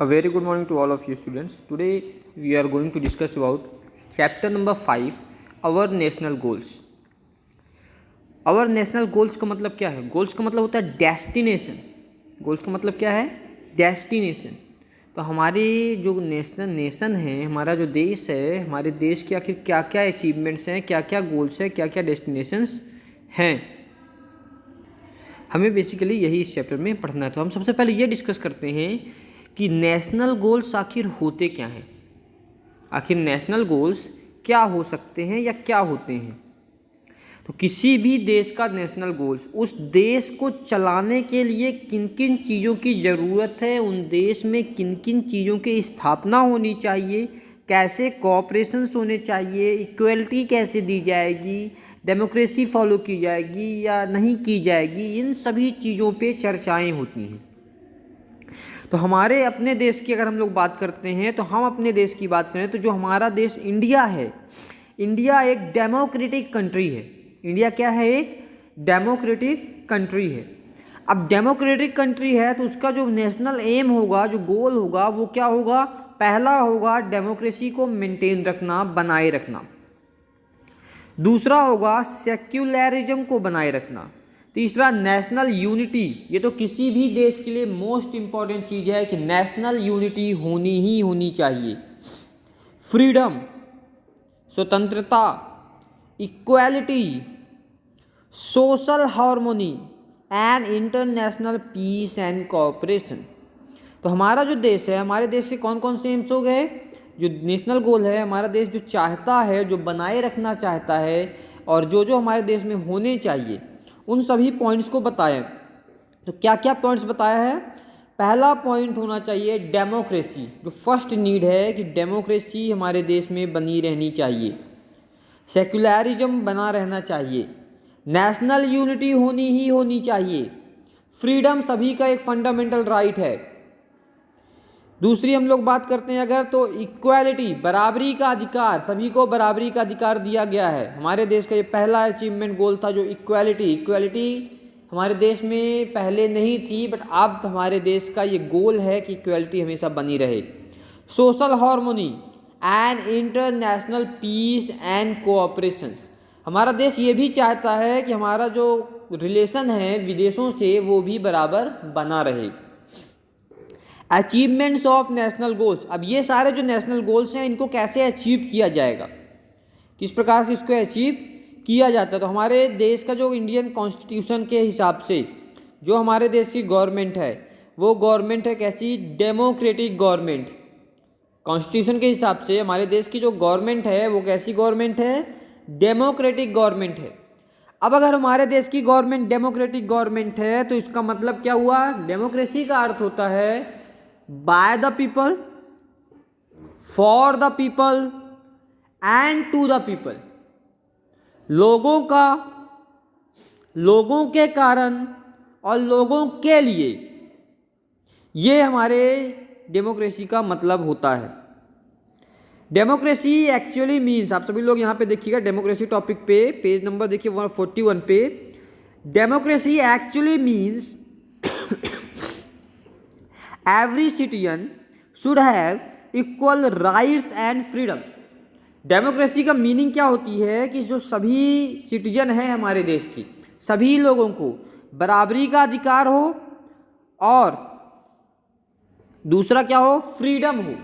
A very good morning to all of you students. Today we are going to discuss about chapter number 5, our national goals. Our national goals का मतलब क्या है? Goals का मतलब होता है destination. Goals का मतलब क्या है? डेस्टिनेशन. तो हमारी जो नेशन है, हमारा जो देश है, हमारे देश के आखिर क्या क्या अचीवमेंट्स हैं, क्या क्या गोल्स हैं, क्या क्या डेस्टिनेशंस हैं, हमें बेसिकली यही इस चैप्टर में पढ़ना है. तो हम सबसे पहले ये डिस्कस करते हैं कि नेशनल गोल्स आखिर होते क्या हैं. आखिर नेशनल गोल्स क्या हो सकते हैं या क्या होते हैं. तो किसी भी देश का नेशनल गोल्स उस देश को चलाने के लिए किन किन चीज़ों की ज़रूरत है, उन देश में किन किन चीज़ों की स्थापना होनी चाहिए, कैसे कोऑपरेशंस होने चाहिए, इक्वलिटी कैसे दी जाएगी, डेमोक्रेसी फॉलो की जाएगी या नहीं की जाएगी, इन सभी चीज़ों पे चर्चाएं होती हैं. तो हमारे अपने देश की अगर हम लोग बात करते हैं, तो हम अपने देश की बात करें तो जो हमारा देश इंडिया है, इंडिया एक डेमोक्रेटिक कंट्री है. इंडिया क्या है? एक डेमोक्रेटिक कंट्री है. अब डेमोक्रेटिक कंट्री है तो उसका जो नेशनल एम होगा, जो गोल होगा, वो क्या होगा? पहला होगा डेमोक्रेसी को मेंटेन रखना, बनाए रखना. दूसरा होगा सेक्युलरिज्म को बनाए रखना. तीसरा नेशनल यूनिटी. ये तो किसी भी देश के लिए मोस्ट इम्पॉर्टेंट चीज़ है कि नेशनल यूनिटी होनी ही होनी चाहिए. फ्रीडम, स्वतंत्रता, equality, social harmony and international peace and cooperation. तो हमारा जो देश है, हमारे देश से कौन कौन से एम्स हो गए? जो नेशनल गोल है, हमारा देश जो चाहता है, जो बनाए रखना चाहता है और जो जो हमारे देश में होने चाहिए, उन सभी पॉइंट्स को बताया. तो क्या क्या पॉइंट्स बताया है? पहला पॉइंट होना चाहिए डेमोक्रेसी. जो फर्स्ट नीड है कि डेमोक्रेसी हमारे देश में बनी रहनी चाहिए, सेक्युलरिज्म बना रहना चाहिए, नेशनल यूनिटी होनी ही होनी चाहिए, फ्रीडम सभी का एक फंडामेंटल राइट है. दूसरी हम लोग बात करते हैं अगर, तो इक्वालिटी, बराबरी का अधिकार, सभी को बराबरी का अधिकार दिया गया है. हमारे देश का ये पहला अचीवमेंट गोल था जो इक्वालिटी हमारे देश में पहले नहीं थी, बट अब हमारे देश का ये गोल है कि इक्वालिटी हमेशा बनी रहे. Social harmony and international peace and cooperation. हमारा देश ये भी चाहता है कि हमारा जो रिलेशन है विदेशों से वो भी बराबर बना रहे. Achievements of national goals. अब ये सारे जो नेशनल गोल्स हैं इनको कैसे अचीव किया जाएगा, किस प्रकार से इसको अचीव किया जाता है. तो हमारे देश का जो इंडियन कॉन्स्टिट्यूशन के हिसाब से जो हमारे देश की गवर्नमेंट है, वो गवर्नमेंट है कैसी? Democratic government. कॉन्स्टिट्यूशन के हिसाब से हमारे देश की जो गवर्नमेंट है वो कैसी गवर्नमेंट है? डेमोक्रेटिक गवर्नमेंट है. अब अगर हमारे देश की गवर्नमेंट डेमोक्रेटिक गवर्नमेंट है तो इसका मतलब क्या हुआ? डेमोक्रेसी का अर्थ होता है by the people, for the people and to the people. लोगों का, लोगों के कारण और लोगों के लिए, ये हमारे डेमोक्रेसी का मतलब होता है. डेमोक्रेसी एक्चुअली मीन्स, आप सभी लोग यहाँ पे देखिएगा डेमोक्रेसी टॉपिक पे पेज नंबर देखिए 141 पे. Democracy actually means every citizen should have equal rights and freedom. Democracy का मीनिंग क्या होती है कि जो सभी सिटीजन हैं हमारे देश की, सभी लोगों को बराबरी का अधिकार हो और दूसरा क्या हो? फ्रीडम हो.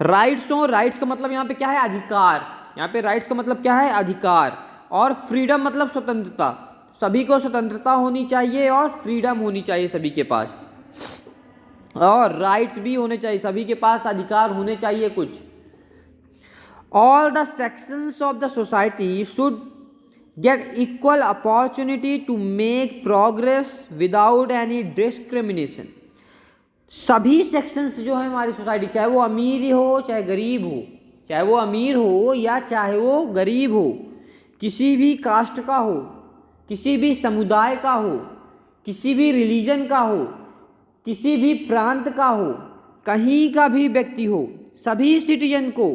राइट्स हो, राइट्स का मतलब यहाँ पे क्या है? अधिकार. यहाँ पे राइट्स का मतलब क्या है? अधिकार. और फ्रीडम मतलब स्वतंत्रता. सभी को स्वतंत्रता होनी चाहिए और फ्रीडम होनी चाहिए सभी के पास, और राइट्स भी होने चाहिए, सभी के पास अधिकार होने चाहिए कुछ. All the sections of the society should get equal opportunity to make progress without any discrimination. सभी सेक्शंस जो है हमारी सोसाइटी, चाहे वो अमीर हो चाहे गरीब हो, चाहे वो अमीर हो या चाहे वो गरीब हो, किसी भी कास्ट का हो, किसी भी समुदाय का हो, किसी भी रिलीजन का हो, किसी भी प्रांत का हो, कहीं का भी व्यक्ति हो, सभी सिटीजन को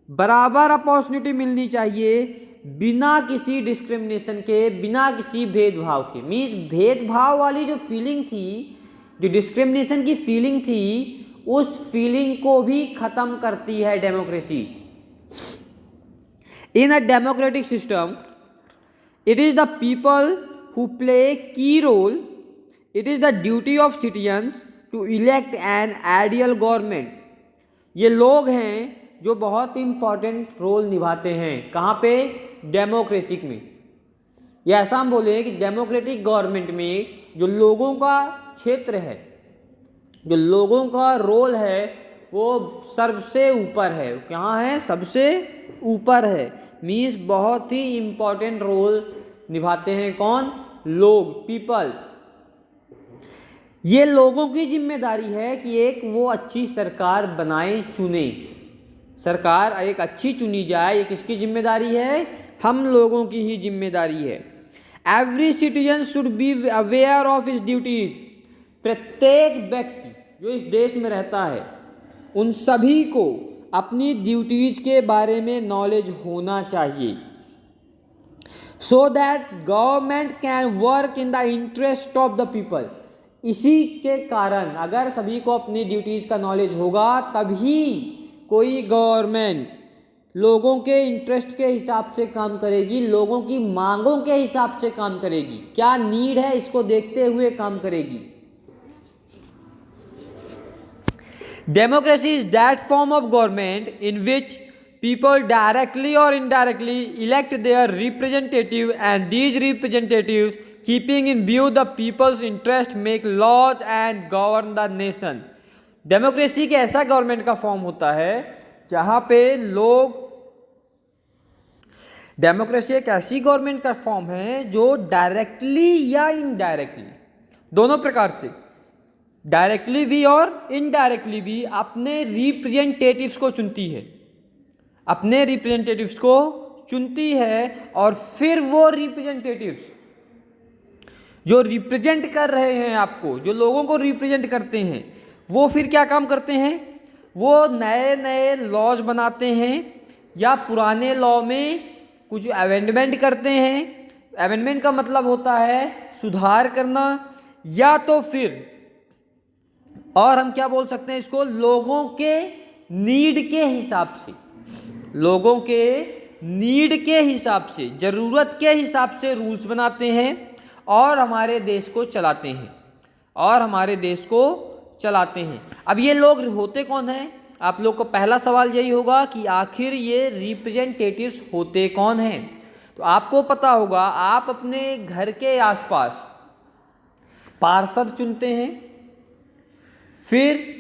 बराबर अपॉर्चुनिटी मिलनी चाहिए बिना किसी डिस्क्रिमिनेशन के, बिना किसी भेदभाव के. मीन्स भेदभाव वाली जो फीलिंग थी जो डिस्क्रिमिनेशन की फीलिंग थी उस फीलिंग को भी खत्म करती है democracy. In a democratic system it is the people who play key role. It is the duty of citizens to elect an ideal government. ये लोग हैं जो बहुत इम्पॉर्टेंट रोल निभाते हैं कहाँ पे, डेमोक्रेसी में। या ऐसा हम बोले कि डेमोक्रेटिक गवर्नमेंट में जो लोगों का क्षेत्र है, जो लोगों का रोल है वो सबसे ऊपर है। कहाँ है, सबसे ऊपर है। मीन्स बहुत ही इम्पॉर्टेंट रोल निभाते हैं कौन, लोग, पीपल। ये लोगों की जिम्मेदारी है कि एक वो अच्छी सरकार बनाए, चुने। सरकार एक अच्छी चुनी जाए, ये किसकी जिम्मेदारी है, हम लोगों की ही जिम्मेदारी है। Every citizen should be aware of his duties. प्रत्येक व्यक्ति जो इस देश में रहता है उन सभी को अपनी ड्यूटीज के बारे में नॉलेज होना चाहिए। So that government can work in the interest of the people. इसी के कारण अगर सभी को अपनी ड्यूटीज का नॉलेज होगा तभी कोई गवर्नमेंट लोगों के इंटरेस्ट के हिसाब से काम करेगी, लोगों की मांगों के हिसाब से काम करेगी, क्या नीड है इसको देखते हुए काम करेगी। Democracy is that form of government in which people directly or indirectly elect their representative, and these representatives, keeping in view the people's interest, make laws and govern the nation. Democracy के ऐसा government का form होता है जहाँ पे लोग, democracy एक ऐसी गवर्नमेंट का फॉर्म है जो डायरेक्टली या इनडायरेक्टली, दोनों प्रकार से, डायरेक्टली भी और इनडायरेक्टली भी अपने रिप्रेजेंटेटिव्स को चुनती है, अपने रिप्रेजेंटेटिव्स को चुनती है। और फिर वो रिप्रेजेंटेटिव्स जो रिप्रेजेंट कर रहे हैं आपको, जो लोगों को रिप्रेजेंट करते हैं, वो फिर क्या काम करते हैं, वो नए नए लॉज बनाते हैं या पुराने लॉ में कुछ अमेंडमेंट करते हैं। अमेंडमेंट का मतलब होता है सुधार करना, या तो फिर और हम क्या बोल सकते हैं इसको, लोगों के नीड के हिसाब से, लोगों के नीड के हिसाब से, ज़रूरत के हिसाब से रूल्स बनाते हैं और हमारे देश को चलाते हैं, और हमारे देश को चलाते हैं। अब ये लोग होते कौन हैं, आप लोग को पहला सवाल यही होगा कि आखिर ये रिप्रेजेंटेटिव्स होते कौन हैं। तो आपको पता होगा, आप अपने घर के आसपास पार्षद चुनते हैं, फिर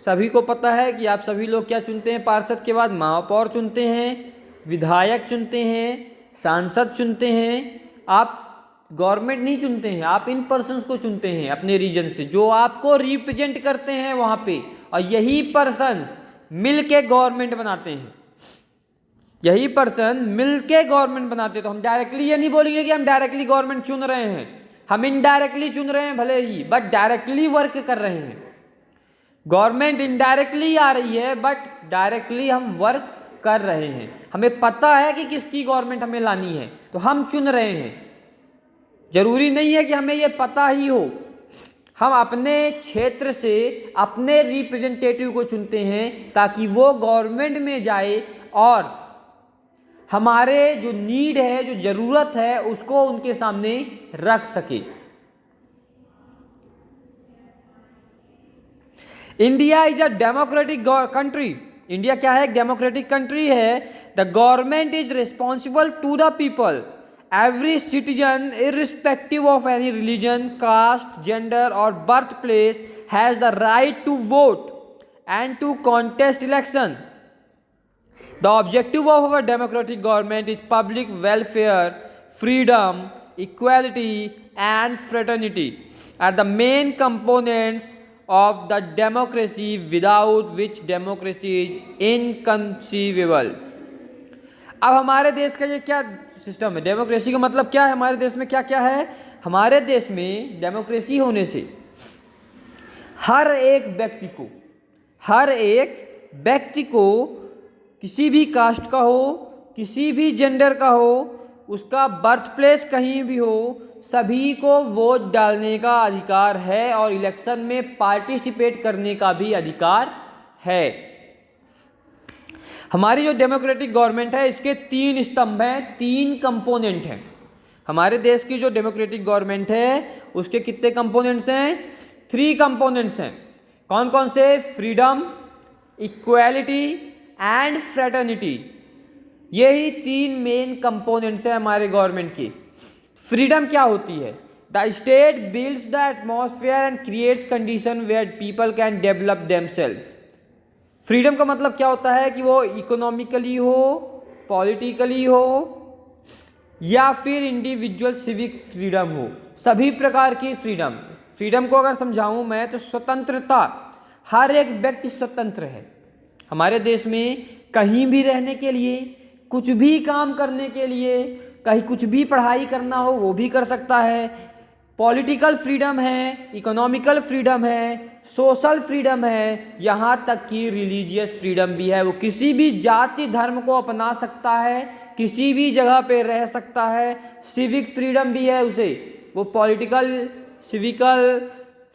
सभी को पता है कि आप सभी लोग क्या चुनते हैं, पार्षद के बाद महापौर चुनते हैं, विधायक चुनते हैं, सांसद चुनते हैं। आप गवर्नमेंट नहीं चुनते हैं, आप इन पर्सन्स को चुनते हैं अपने रीजन से, जो आपको रिप्रेजेंट करते हैं वहाँ पे, और यही पर्सन्स मिल के गवर्नमेंट बनाते हैं, यही पर्सन मिल के गवर्नमेंट बनाते हैं। तो हम डायरेक्टली ये नहीं बोलेंगे कि हम डायरेक्टली गवर्नमेंट चुन रहे हैं, हम इनडायरेक्टली चुन रहे हैं भले ही, बट डायरेक्टली वर्क कर रहे हैं। गवर्नमेंट इनडायरेक्टली आ रही है बट डायरेक्टली हम वर्क कर रहे हैं। हमें पता है कि किसकी गवर्नमेंट हमें लानी है, तो हम चुन रहे हैं। जरूरी नहीं है कि हमें ये पता ही हो, हम अपने क्षेत्र से अपने रिप्रेजेंटेटिव को चुनते हैं ताकि वो गवर्नमेंट में जाए और हमारे जो नीड है, जो ज़रूरत है, उसको उनके सामने रख सके। India is a democratic country. India क्या है, एक डेमोक्रेटिक कंट्री है। The government is responsible to the people. Every citizen irrespective of any religion, caste, gender और birth place has the right to vote and to contest election. The objective of our democratic government is public welfare, freedom, equality and fraternity are the main components of the democracy, without which democracy is inconceivable। अब हमारे देश का ये क्या system है, democracy का मतलब क्या है, हमारे देश में क्या क्या है। हमारे देश में डेमोक्रेसी होने से हर एक व्यक्ति को किसी भी कास्ट का हो, किसी भी जेंडर का हो, उसका बर्थ प्लेस कहीं भी हो, सभी को वोट डालने का अधिकार है और इलेक्शन में पार्टिसिपेट करने का भी अधिकार है। हमारी जो डेमोक्रेटिक गवर्नमेंट है इसके 3 स्तंभ हैं, 3 कंपोनेंट हैं। हमारे देश की जो डेमोक्रेटिक गवर्नमेंट है उसके कितने कंपोनेंट्स हैं? 3 कंपोनेंट्स हैं। कौन कौन से? Freedom, equality and fraternity. यही 3 मेन कंपोनेंट्स हैं हमारे गवर्नमेंट की। फ्रीडम क्या होती है? The state builds the atmosphere and creates condition where people can develop themselves. Freedom का मतलब क्या होता है कि वो इकोनॉमिकली हो, पॉलिटिकली हो या फिर इंडिविजुअल सिविक फ्रीडम हो, सभी प्रकार की फ्रीडम। फ्रीडम को अगर समझाऊं मैं तो स्वतंत्रता, हर एक व्यक्ति स्वतंत्र है हमारे देश में। कहीं भी रहने के लिए, कुछ भी काम करने के लिए, कहीं कुछ भी पढ़ाई करना हो वो भी कर सकता है। पॉलिटिकल फ्रीडम है, इकोनॉमिकल फ्रीडम है, सोशल फ्रीडम है, यहाँ तक कि रिलीजियस फ्रीडम भी है। वो किसी भी जाति धर्म को अपना सकता है, किसी भी जगह पे रह सकता है। सिविक फ्रीडम भी है उसे, वो पॉलिटिकल, सिविकल,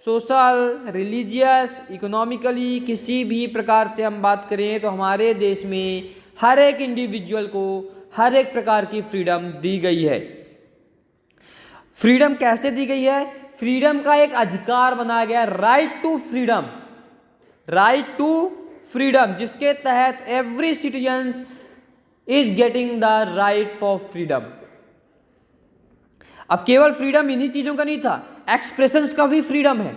सोशल, रिलीजियस, इकोनॉमिकली किसी भी प्रकार से हम बात करें तो हमारे देश में हर एक इंडिविजुअल को हर एक प्रकार की फ्रीडम दी गई है। फ्रीडम कैसे दी गई है? फ्रीडम का एक अधिकार बनाया गया, right to freedom, right to freedom, जिसके तहत every citizen is getting the right for freedom. अब केवल फ्रीडम इन्हीं चीजों का नहीं था, एक्सप्रेशंस का भी फ्रीडम है।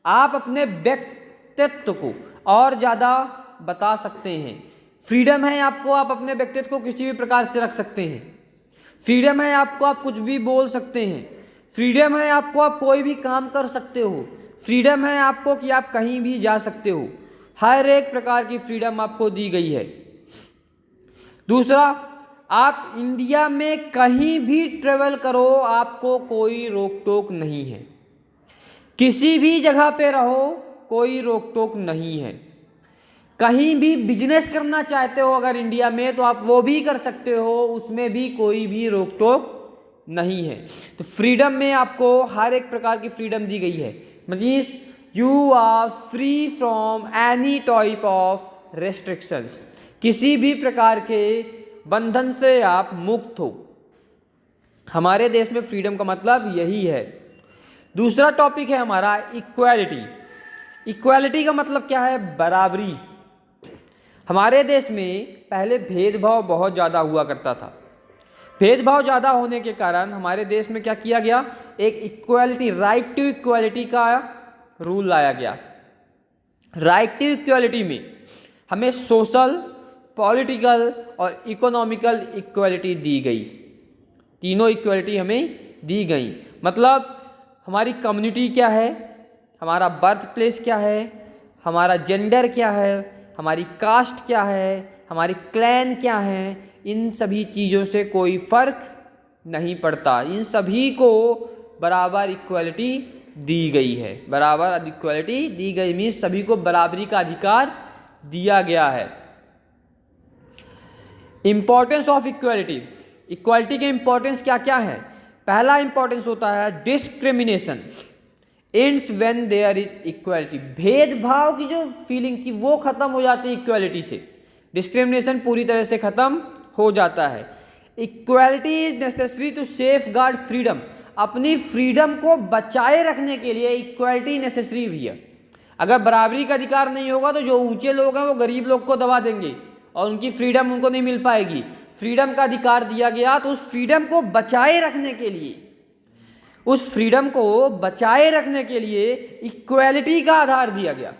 आप अपने व्यक्तित्व को और ज्यादा बता सकते हैं। फ्रीडम है आपको, आप अपने व्यक्तित्व को किसी भी प्रकार से रख सकते हैं। फ्रीडम है आपको, आप कुछ भी बोल सकते हैं। फ्रीडम है आपको, आप कोई भी काम कर सकते हो। फ्रीडम है आपको कि आप कहीं भी जा सकते हो। हर एक प्रकार की फ्रीडम आपको दी गई है। दूसरा, आप इंडिया में कहीं भी ट्रेवल करो, आपको कोई रोक टोक नहीं है। किसी भी जगह पे रहो, कोई रोक टोक नहीं है। कहीं भी बिजनेस करना चाहते हो अगर इंडिया में तो आप वो भी कर सकते हो, उसमें भी कोई भी रोक टोक नहीं है। तो फ्रीडम में आपको हर एक प्रकार की फ्रीडम दी गई है। Means you are free from any type of restrictions, किसी भी प्रकार के बंधन से आप मुक्त हो। हमारे देश में फ्रीडम का मतलब यही है। दूसरा टॉपिक है हमारा इक्वालिटी। इक्वालिटी का मतलब क्या है? बराबरी। हमारे देश में पहले भेदभाव बहुत ज़्यादा हुआ करता था। भेदभाव ज़्यादा होने के कारण हमारे देश में क्या किया गया? एक इक्वालिटी, राइट टू इक्वालिटी का रूल लाया गया। राइट टू इक्वालिटी में हमें सोशल, पॉलिटिकल और इकोनॉमिकल इक्वालिटी दी गई। तीनों इक्वालिटी हमें दी गई। मतलब हमारी कम्युनिटी क्या है, हमारा बर्थ प्लेस क्या है, हमारा जेंडर क्या है, हमारी कास्ट क्या है, हमारी क्लैन क्या है, इन सभी चीज़ों से कोई फर्क नहीं पड़ता। इन सभी को बराबर इक्वालिटी दी गई है। बराबर इक्वालिटी दी गई मीन्स सभी को बराबरी का अधिकार दिया गया है। Importance of equality. इक्वालिटी के इंपॉर्टेंस क्या क्या है? पहला इंपॉर्टेंस होता है discrimination ends when there is equality. भेदभाव की जो फीलिंग थी वो खत्म हो जाती है इक्वालिटी से। डिस्क्रिमिनेशन पूरी तरह से खत्म हो जाता है। Equality is necessary to safeguard freedom. अपनी फ्रीडम को बचाए रखने के लिए इक्वालिटी नेसेसरी भी है। अगर बराबरी का अधिकार नहीं होगा तो जो ऊंचे लोग हैं वो गरीब लोग को दबा देंगे और उनकी फ्रीडम उनको नहीं मिल पाएगी। फ्रीडम का अधिकार दिया गया तो उस फ्रीडम को बचाए रखने के लिए, उस फ्रीडम को बचाए रखने के लिए इक्वालिटी का आधार दिया गया।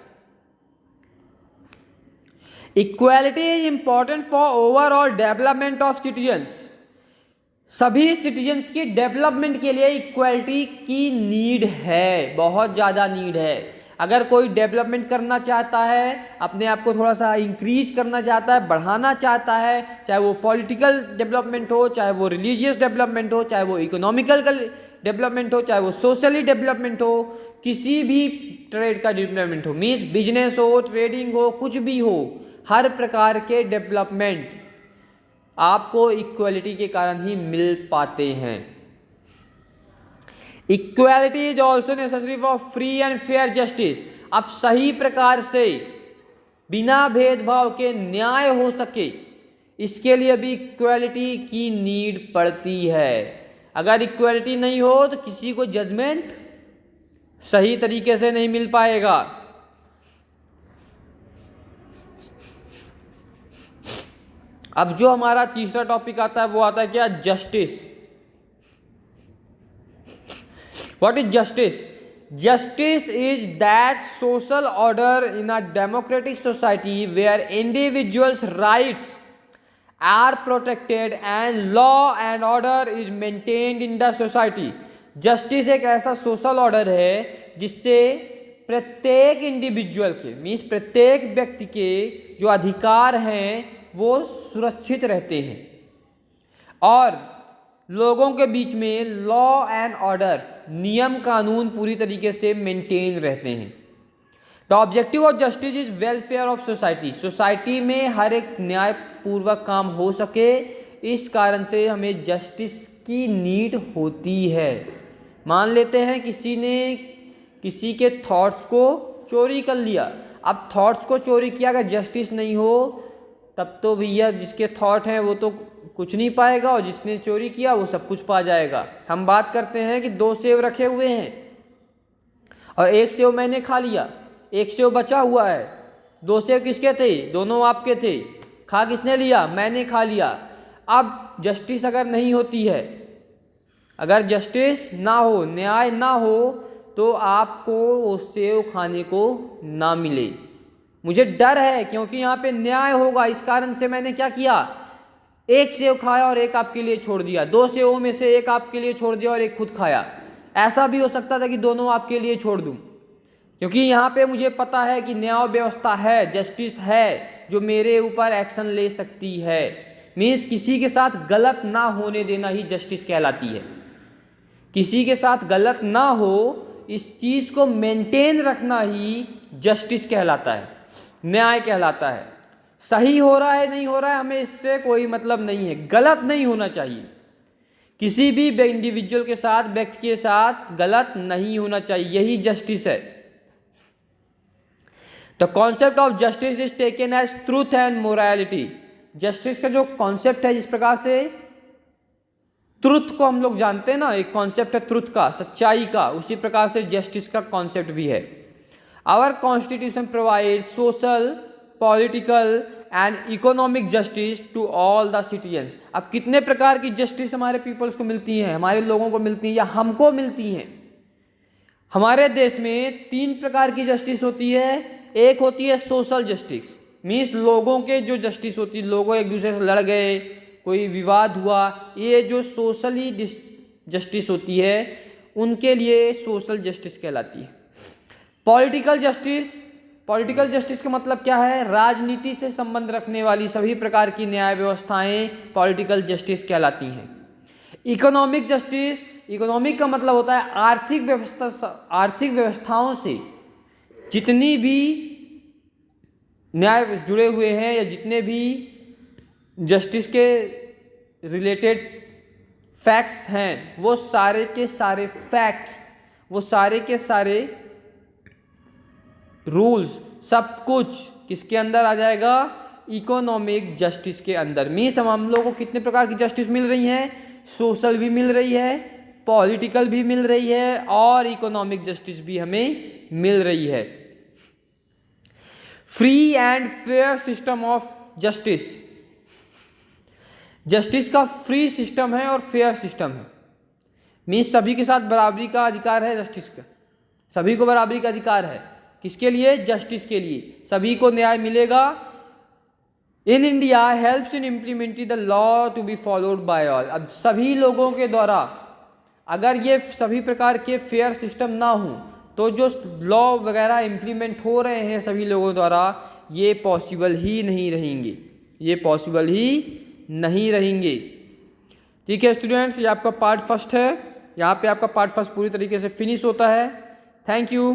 Equality is important for overall development of citizens. सभी सिटीजन्स की डेवलपमेंट के लिए इक्वालिटी की नीड है, बहुत ज़्यादा नीड है। अगर कोई डेवलपमेंट करना चाहता है, अपने आप को थोड़ा सा इंक्रीज करना चाहता है, बढ़ाना चाहता है, चाहे वो पॉलिटिकल डेवलपमेंट हो, चाहे वो रिलीजियस डेवलपमेंट हो, चाहे वो इकोनॉमिकल डेवलपमेंट हो, चाहे वो सोशली डेवलपमेंट हो, किसी भी ट्रेड का डेवलपमेंट हो, मीन्स बिजनेस हो, ट्रेडिंग हो, कुछ भी हो, हर प्रकार के डेवलपमेंट आपको इक्वालिटी के कारण ही मिल पाते हैं। Equality is also necessary for free and fair justice. अब सही प्रकार से बिना भेदभाव के न्याय हो सके, इसके लिए भी इक्वालिटी की नीड पड़ती है। अगर इक्वालिटी नहीं हो तो किसी को जजमेंट सही तरीके से नहीं मिल पाएगा। अब जो हमारा तीसरा टॉपिक आता है वो आता है क्या, justice. What is justice? Justice is that social order in a democratic society where individuals rights are protected and law and order is maintained in the society. Justice एक ऐसा सोशल ऑर्डर है जिससे प्रत्येक इंडिविजुअल के means प्रत्येक व्यक्ति के जो अधिकार हैं वो सुरक्षित रहते हैं और लोगों के बीच में लॉ एंड ऑर्डर नियम कानून पूरी तरीके से मेंटेन रहते हैं। The objective of justice is welfare of society. Society में हर एक न्यायपूर्वक काम हो सके, इस कारण से हमें जस्टिस की नीड होती है। मान लेते हैं किसी ने किसी के थॉट्स को चोरी कर लिया, अब थॉट्स को चोरी किया, अगर जस्टिस नहीं हो तब तो भैया जिसके थॉट हैं वो तो कुछ नहीं पाएगा और जिसने चोरी किया वो सब कुछ पा जाएगा। हम बात करते हैं कि 2 सेव रखे हुए हैं और 1 सेव मैंने खा लिया, 1 सेव बचा हुआ है। 2 सेव किसके थे? दोनों आपके थे। खा किसने लिया? मैंने खा लिया। अब जस्टिस अगर नहीं होती है, अगर जस्टिस ना हो, न्याय ना हो, तो आपको वो सेव खाने को ना मिले। मुझे डर है क्योंकि यहाँ पे न्याय होगा, इस कारण से मैंने क्या किया, 1 सेव खाया और 1 आपके लिए छोड़ दिया। 2 सेवों में से 1 आपके लिए छोड़ दिया और 1 खुद खाया। ऐसा भी हो सकता था कि दोनों आपके लिए छोड़ दूं, क्योंकि यहाँ पे मुझे पता है कि न्याय व्यवस्था है, जस्टिस है जो मेरे ऊपर एक्शन ले सकती है। मीन्स किसी के साथ गलत ना होने देना ही जस्टिस कहलाती है। किसी के साथ गलत ना हो, इस चीज़ को मेंटेन रखना ही जस्टिस कहलाता है, न्याय कहलाता है। सही हो रहा है नहीं हो रहा है हमें इससे कोई मतलब नहीं है, गलत नहीं होना चाहिए। किसी भी इंडिविजुअल के साथ, व्यक्ति के साथ गलत नहीं होना चाहिए, यही जस्टिस है। The concept of justice is taken as truth and morality. Justice का जो कॉन्सेप्ट है, जिस प्रकार से ट्रुथ को हम लोग जानते हैं ना, एक कॉन्सेप्ट है ट्रुथ का, सच्चाई का, उसी प्रकार से जस्टिस का कॉन्सेप्ट भी है। Our constitution provide social, political and economic justice to all the citizens. अब कितने प्रकार की जस्टिस हमारे पीपल्स को मिलती हैं, हमारे लोगों को मिलती हैं या हमको मिलती हैं? हमारे देश में 3 प्रकार की जस्टिस होती है। एक होती है सोशल जस्टिस, मीन्स लोगों के जो जस्टिस होती है, लोगों एक दूसरे से लड़ गए, कोई विवाद हुआ, ये जो सोशली जस्टिस होती है उनके लिए सोशल जस्टिस कहलाती है। पॉलिटिकल जस्टिस, पॉलिटिकल जस्टिस का मतलब क्या है? राजनीति से संबंध रखने वाली सभी प्रकार की न्याय व्यवस्थाएं पॉलिटिकल जस्टिस कहलाती हैं। इकोनॉमिक जस्टिस, इकोनॉमिक का मतलब होता है आर्थिक व्यवस्था, आर्थिक व्यवस्थाओं से जितनी भी न्याय जुड़े हुए हैं या जितने भी जस्टिस के रिलेटेड फैक्ट्स हैं, वो सारे के सारे फैक्ट्स, वो सारे के सारे रूल्स, सब कुछ किसके अंदर आ जाएगा? इकोनॉमिक जस्टिस के अंदर। मीन्स हम लोगों को कितने प्रकार की जस्टिस मिल रही हैं? सोशल भी मिल रही है, पॉलिटिकल भी मिल रही है और इकोनॉमिक जस्टिस भी हमें मिल रही है। Free and fair system of justice. Justice का फ्री सिस्टम है और फेयर सिस्टम है। मीन्स सभी के साथ बराबरी का अधिकार है जस्टिस का, सभी को बराबरी का अधिकार है। किसके लिए? जस्टिस के लिए। सभी को न्याय मिलेगा। In India helps in implementing the law to be followed by all. अब सभी लोगों के द्वारा अगर ये सभी प्रकार के फेयर सिस्टम ना हो तो जो लॉ वगैरह इम्प्लीमेंट हो रहे हैं सभी लोगों द्वारा, ये पॉसिबल ही नहीं रहेंगे, ये पॉसिबल ही नहीं रहेंगे। ठीक है स्टूडेंट्स, ये आपका पार्ट फर्स्ट है। यहाँ पे आपका पार्ट फर्स्ट पूरी तरीके से फिनिश होता है। Thank you.